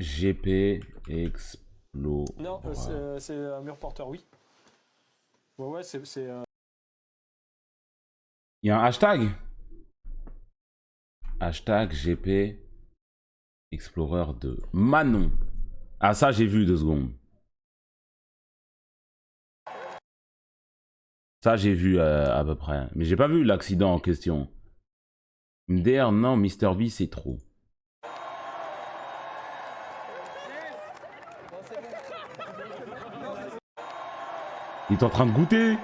GP Explo. Non, c'est un mur porteur, oui. Ouais, c'est... Il y a un hashtag. Hashtag GP Explorer 2. Manon. Ah, ça, j'ai vu 2 secondes. Ça, j'ai vu à peu près. Mais j'ai pas vu l'accident en question. MDR, non, Mister V, c'est trop. Il est en train de goûter.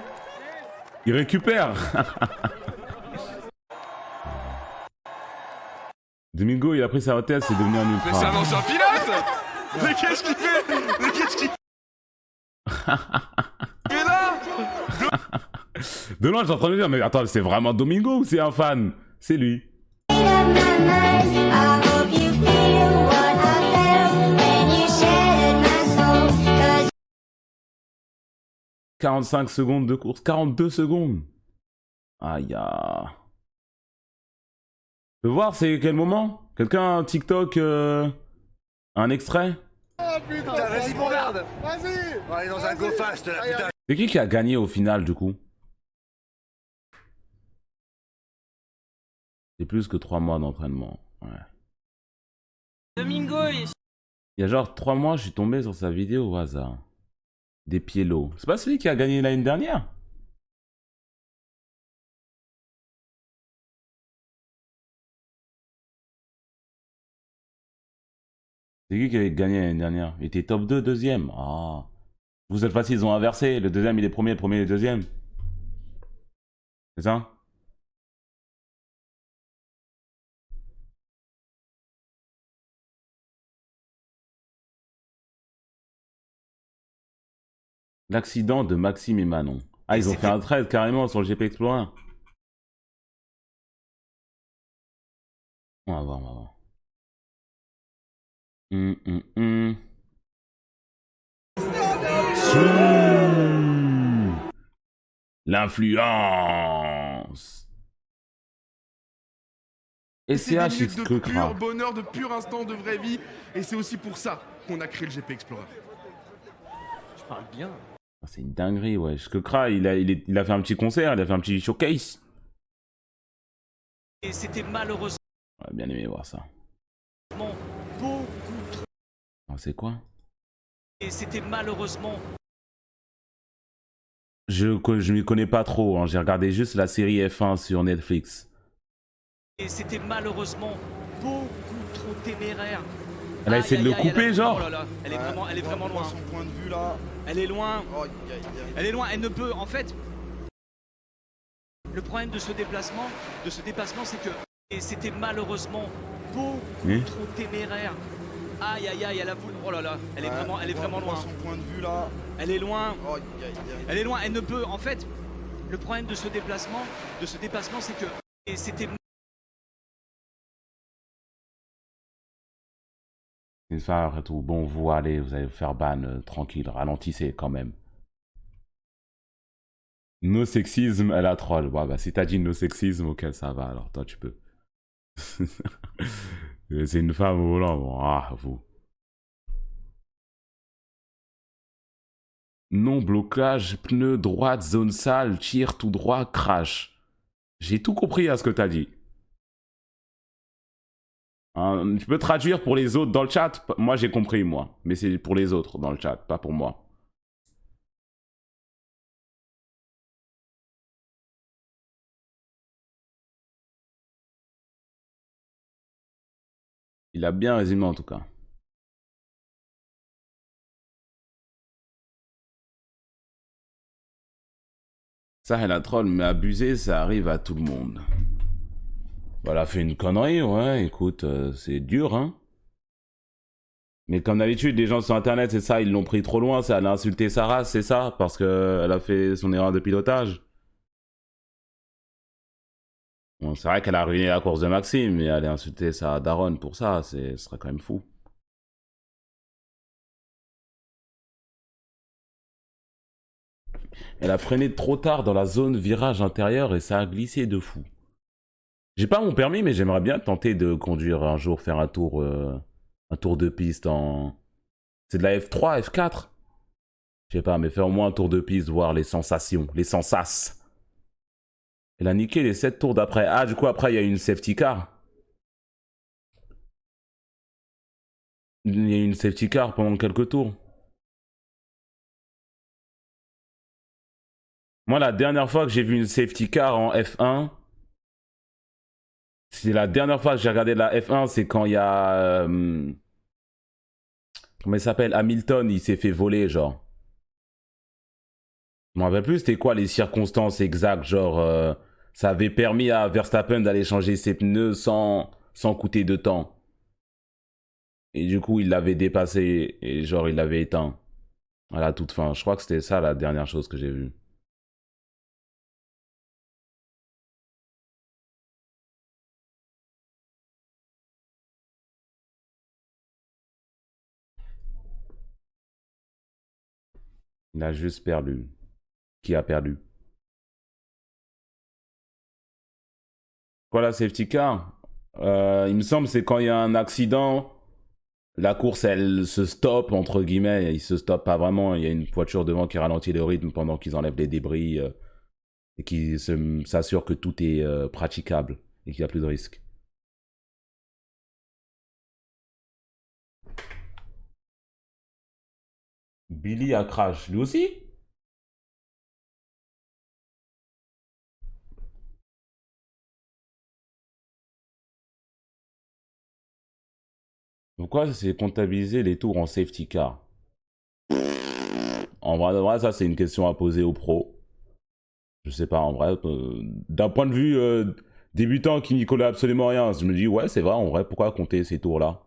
Il récupère. Domingo, il a pris sa hôtesse, c'est devenu un ultra. Mais c'est un ancien pilote. Mais qu'est-ce qu'il fait? Mais qu'est-ce qu'il fait là? De loin, je suis en train de me dire, mais attends, c'est vraiment Domingo ou c'est un fan? C'est lui. 45 secondes de course, 42 secondes. Aïe. Tu peux voir, c'est quel moment? Quelqu'un, TikTok, un extrait? Ah putain, vas-y mon garde. Vas-y. On va aller dans un go fast là, putain. C'est qui a gagné au final du coup? C'est plus que 3 mois d'entraînement. Ouais. Domingo, Il y a genre 3 mois, je suis tombé sur sa vidéo au hasard. Des pieds lots. C'est pas celui qui a gagné l'année dernière? C'est qui avait gagné l'année dernière? Il était top 2, deuxième. Ah. Vous, cette fois-ci, ils ont inversé. Le deuxième, il est premier, le premier, il est deuxième. C'est ça? L'accident de Maxime et Manon. Ah, ils ont fait un trade carrément sur le GP Explorer. On va voir, on va voir. L'influence. SCH X de pur bonheur, de pur instant de vraie vie. Et c'est aussi pour ça qu'on a créé le GP Explorer. Je parle bien. C'est une dinguerie, ouais. Skekra, il a fait un petit concert, il a fait un petit showcase. et c'était malheureusement J'aurais bien aimé voir ça. beaucoup trop. Ah, c'est quoi? Et c'était malheureusement. Je m'y connais pas trop, hein. J'ai regardé juste la série F1 sur Netflix. Et c'était malheureusement beaucoup trop téméraire. Elle a essayé de le couper, genre. Oh là là, elle est vraiment loin. Son point de vue là. Elle est loin. Elle est loin. Elle ne peut, en fait. Le problème de ce déplacement, c'est que. Et c'était malheureusement beaucoup trop téméraire. Aïe aïe aïe, elle a voulu. Oh là là, elle est vraiment loin. Son point de vue là. Elle est loin. Elle est loin. Elle ne peut, en fait. Le problème de ce déplacement, c'est que. Et c'était. Une fois et tout. Bon, vous allez, vous allez vous faire ban tranquille, ralentissez quand même. No sexisme, elle a troll. Ouais, bah si t'as dit no sexisme, ok, ça va, alors toi tu peux. C'est une femme au volant, bon, ah, vous. Non blocage, pneu droite, zone sale, tire tout droit, crash. J'ai tout compris à ce que t'as dit. Tu peux traduire pour les autres dans le chat? Moi j'ai compris moi, mais c'est pour les autres dans le chat, pas pour moi. Il a bien résumé en tout cas. Ça, elle a troll, mais abuser, ça arrive à tout le monde. Bah, elle a fait une connerie, ouais, écoute, c'est dur, hein. Mais comme d'habitude, les gens sur internet, c'est ça, ils l'ont pris trop loin, ça, elle a insulté sa race, c'est ça, parce qu'elle a fait son erreur de pilotage. Bon, c'est vrai qu'elle a ruiné la course de Maxime, mais aller insulter sa daronne pour ça, ce serait quand même fou. Elle a freiné trop tard dans la zone virage intérieur et ça a glissé de fou. J'ai pas mon permis, mais j'aimerais bien tenter de conduire un jour, faire un tour Un tour de piste en... C'est de la F3, F4? Je sais pas, mais faire au moins un tour de piste, voir les sensations, les sensas. Elle a niqué les 7 tours d'après. Ah, du coup, après, il y a une safety car. Il y a eu une safety car pendant quelques tours. Moi, la dernière fois que j'ai vu une safety car en F1, c'est la dernière fois que j'ai regardé la F1, c'est quand il y a... comment il s'appelle? Hamilton, il s'est fait voler, genre. Je me rappelle plus c'était quoi les circonstances exactes, genre... ça avait permis à Verstappen d'aller changer ses pneus sans coûter de temps. Et du coup, il l'avait dépassé et genre, il l'avait éteint. À la toute fin. Je crois que c'était ça la dernière chose que j'ai vue. Il a juste perdu. Qui a perdu? Quoi la safety car? Il me semble c'est quand il y a un accident, la course elle se stoppe entre guillemets, il se stoppe pas vraiment, il y a une voiture devant qui ralentit le rythme pendant qu'ils enlèvent les débris et qui s'assure que tout est praticable et qu'il n'y a plus de risque. Billy a crash, lui aussi? Pourquoi c'est comptabiliser les tours en safety car? En vrai, ça c'est une question à poser aux pros. Je sais pas, en vrai, d'un point de vue débutant qui n'y connaît absolument rien, je me dis ouais c'est vrai, en vrai, pourquoi compter ces tours-là?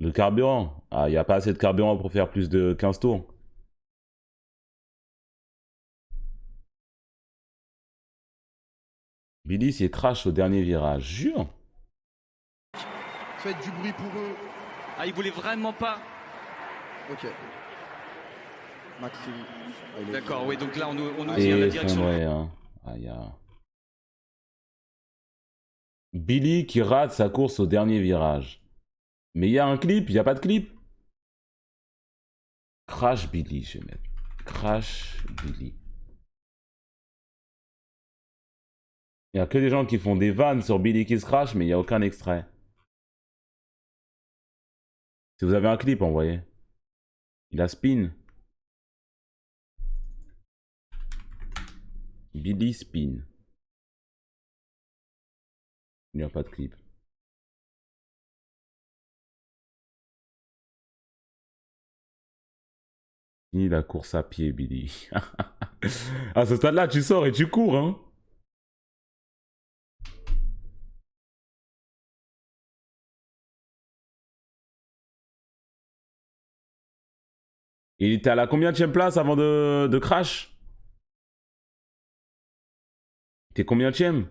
Le carburant? Ah, il n'y a pas assez de carburant pour faire plus de 15 tours. Billy s'est crash au dernier virage, jure. Faites du bruit pour eux. Ah, il voulait vraiment pas. Ok. Maxime. D'accord, oui, donc là, on nous Et dit la direction. effondré, hein. Aïe, aïe. Billy qui rate sa course au dernier virage. Mais il y a un clip, il n'y a pas de clip. Crash Billy, je vais mettre. Crash Billy. Il n'y a que des gens qui font des vannes sur Billy qui se crash, mais il n'y a aucun extrait. Si vous avez un clip, envoyez. Il a spin. Billy spin. Il n'y a pas de clip. Fini la course à pied, Billy. À ce stade-là, tu sors et tu cours, hein. Il était à la combienième place avant de crash? T'es combienième?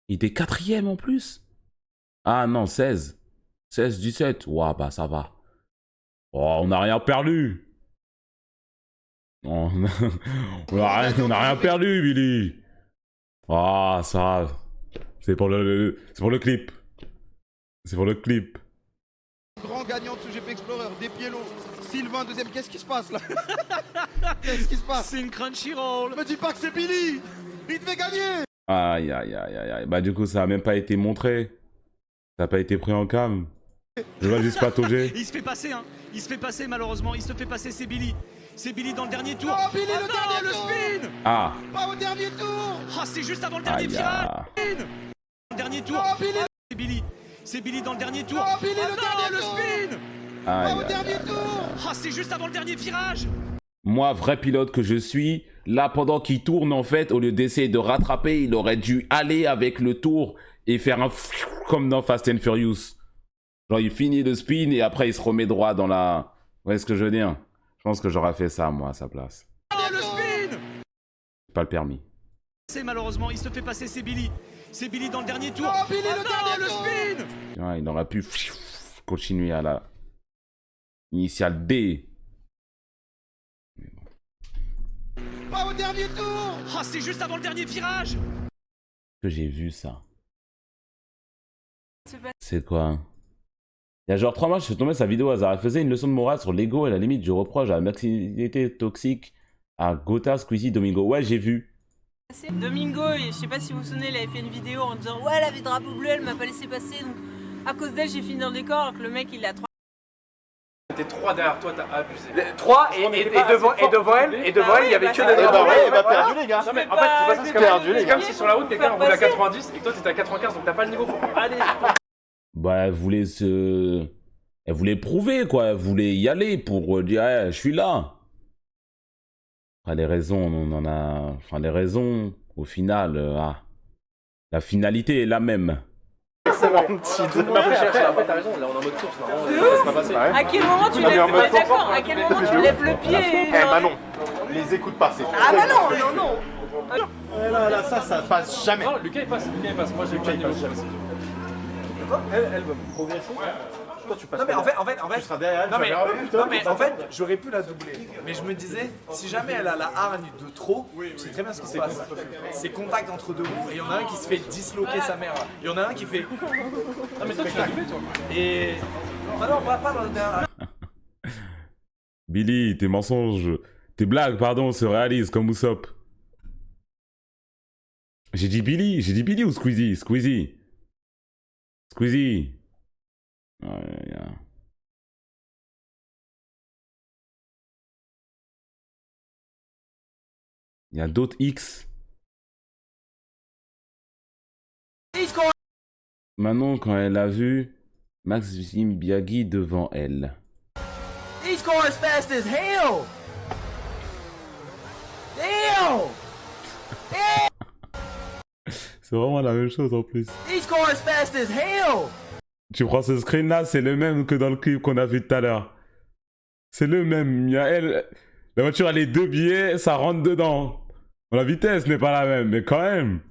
Il était quatrième en plus? Ah non, 16. 16-17. Ouah, bah ça va. Oh, on n'a rien perdu. On n'a rien perdu, Billy. Ah, ça. C'est pour c'est pour le clip. C'est pour le clip. Grand gagnant de ce GP Explorer, Despiello. Sylvain, deuxième. Qu'est-ce qui se passe là? Qu'est-ce qui se passe? C'est une Crunchyroll. Me dis pas que c'est Billy. Il devait gagner. Aïe, aïe, aïe, aïe, aïe. Bah du coup, ça a même pas été montré. Ça a pas été pris en cam. Je vois juste patauger. Il se fait passer, hein. Il se fait passer, malheureusement. Il se fait passer, c'est Billy. C'est Billy dans le dernier tour. Oh, Billy, le non, dernier le tour. spin. Ah. Pas au dernier tour. Ah, c'est juste avant le dernier Aïe, virage. aïe. Le dernier tour. Oh, Billy. C'est Billy. C'est Billy dans le dernier tour. Oh, Billy, le non, dernier le tour. spin. Pas Aïe, au aïe, dernier aïe, tour. aïe. Ah, c'est juste avant le dernier virage. Moi, vrai pilote que je suis, là, pendant qu'il tourne, en fait, au lieu d'essayer de rattraper, il aurait dû aller avec le tour et faire un comme dans Fast and Furious. Genre, il finit le spin et après, il se remet droit dans la... Vous voyez ce que je veux dire? Je pense que j'aurais fait ça, moi, à sa place. Oh, le spin. Pas le permis. C'est malheureusement, il se fait passer, c'est Billy. C'est Billy dans le dernier tour. Oh, Billy, le non, dernier le tour. spin. Tu vois, il aurait pu continuer à la... Initiale D. Pas au dernier tour. Oh, c'est juste avant le dernier virage. Que j'ai vu ça. C'est quoi? Il y a genre 3 mois, je suis tombé sa vidéo au hasard. Elle faisait une leçon de morale sur l'ego et la limite du reproche à la masculinité toxique à Gotha, Squeezie, Domingo. Ouais, j'ai vu. Domingo, je sais pas si vous vous souvenez, il avait fait une vidéo en disant ouais, elle avait drapeau bleu, elle m'a pas laissé passer, donc à cause d'elle j'ai fini dans le décor, alors que le mec il a 3. T'es 3 derrière toi, t'as abusé. 3 et devant elle, il y avait que des drapeaux. Elle m'a perdu les gars. Non mais en fait, c'est pas ça, c'est comme si sur la route quelqu'un roule à 90 et que toi t'étais à 95, donc t'as pas le niveau pour aller. Bah, elle voulait se... Elle voulait prouver, quoi. Elle voulait y aller pour dire, hey, je suis là. Enfin, les raisons, on en a... Enfin, les raisons, au final, la finalité est la même. C'est mon petit Tout le monde cherche là. En fait, t'as raison, là on est en mode course, non, c'est pas passé. À quel moment tu lèves le pied? À quel moment tu lèves le pied? Eh Manon, les écoute pas, c'est Ah bah non, non, non. Là, ça passe jamais. Non, Lucas il passe, moi j'ai pas de niveau. Elle va me progresser. Toi, tu passes. Non mais en fait, Tu seras derrière elle, non, mais, putain, non, mais en fait, j'aurais pu la doubler. Mais je me disais, si jamais elle a la hargne de trop, c'est très bien ce qui se passe. C'est contact entre deux roues et il y en a un qui se fait disloquer sa mère. Il y en a un qui fait. Non mais toi tu l'as doublé toi. Et. Ah non, pas dans le dernier. Billy, tes mensonges... Tes blagues, pardon, se réalisent comme Usopp. J'ai dit Billy ou Squeezie? Squeezie. Ouais. Il y a d'autres X. Manon, quand elle a vu Maxime Biagui devant elle. He's going as fast as hell! Damn! C'est vraiment la même chose en plus. He's going as fast as hell! Tu prends ce screen là, c'est le même que dans le clip qu'on a vu tout à l'heure. C'est le même. Il y a elle. La voiture a les 2 billets, ça rentre dedans. Bon, la vitesse n'est pas la même, mais quand même.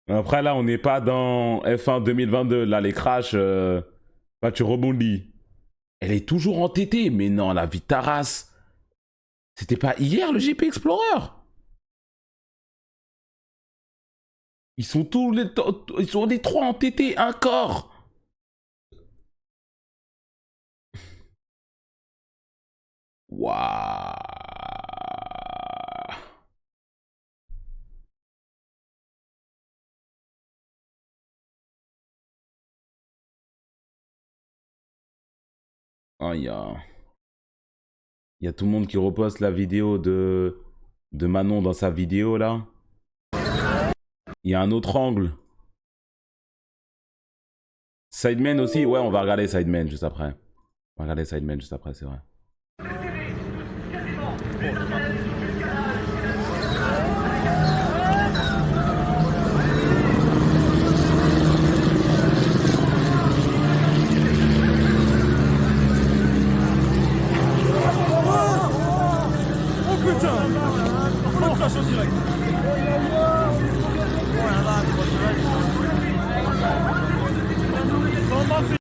Après là, on n'est pas dans F1 2022. Là, les crashs, bah, tu rebondis. Elle est toujours entêtée, mais non, la vie de ta race. C'était pas hier le GP Explorer? Ils sont ils sont les 3 entêtés, un corps. Waouh. Ah, il y a tout le monde qui reposte la vidéo de Manon dans sa vidéo là. Il y a un autre angle. Sideman aussi, ouais, on va regarder Sideman juste après. On va regarder Sideman juste après, c'est vrai.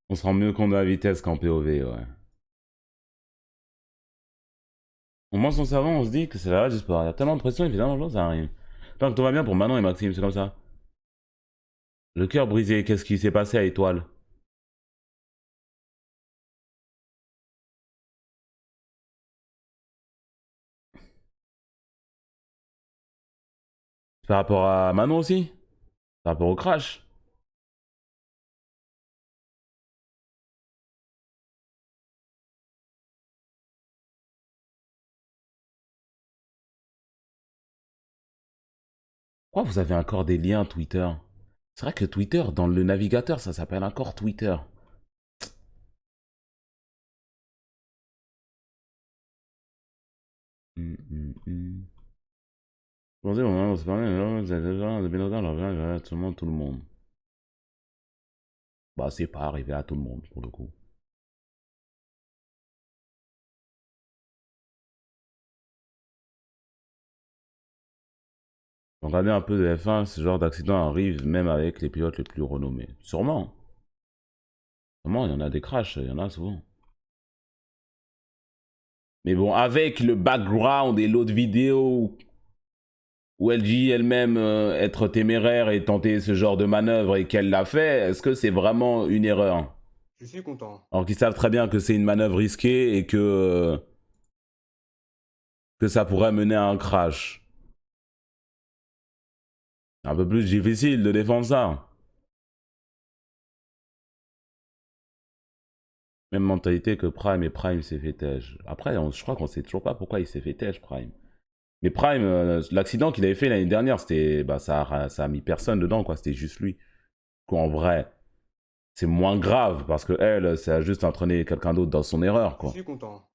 On se rend mieux compte de la vitesse qu'en POV, ouais. On mange son cerveau, on se dit que c'est la rage du sport. Il y a tellement de pression, évidemment, ça arrive. Tant que tout va bien pour Manon et Maxime, c'est comme ça. Le cœur brisé, qu'est-ce qui s'est passé à Étoile? Par rapport à Manon aussi? Par rapport au crash? Pourquoi vous avez encore des liens Twitter? C'est vrai que Twitter, dans le navigateur, ça s'appelle encore Twitter. Tout le monde. Bah, c'est pas arrivé à tout le monde, pour le coup. Regardez un peu de F1, ce genre d'accident arrive même avec les pilotes les plus renommés. Sûrement. Comment il y en a des crashs, il y en a souvent. Mais bon, avec le background et l'autre vidéo où elle dit elle-même être téméraire et tenter ce genre de manœuvre et qu'elle l'a fait, est-ce que c'est vraiment une erreur? Je suis content. Alors qu'ils savent très bien que c'est une manœuvre risquée et que ça pourrait mener à un crash. Un peu plus difficile de défendre ça. Même mentalité que Prime, et Prime s'est fait têche. Après, je crois qu'on sait toujours pas pourquoi il s'est fait têche, Prime. Mais Prime, l'accident qu'il avait fait l'année dernière, c'était, bah, ça a mis personne dedans, quoi. C'était juste lui. En vrai, c'est moins grave parce que elle, ça a juste entraîné quelqu'un d'autre dans son erreur, quoi. Je suis content.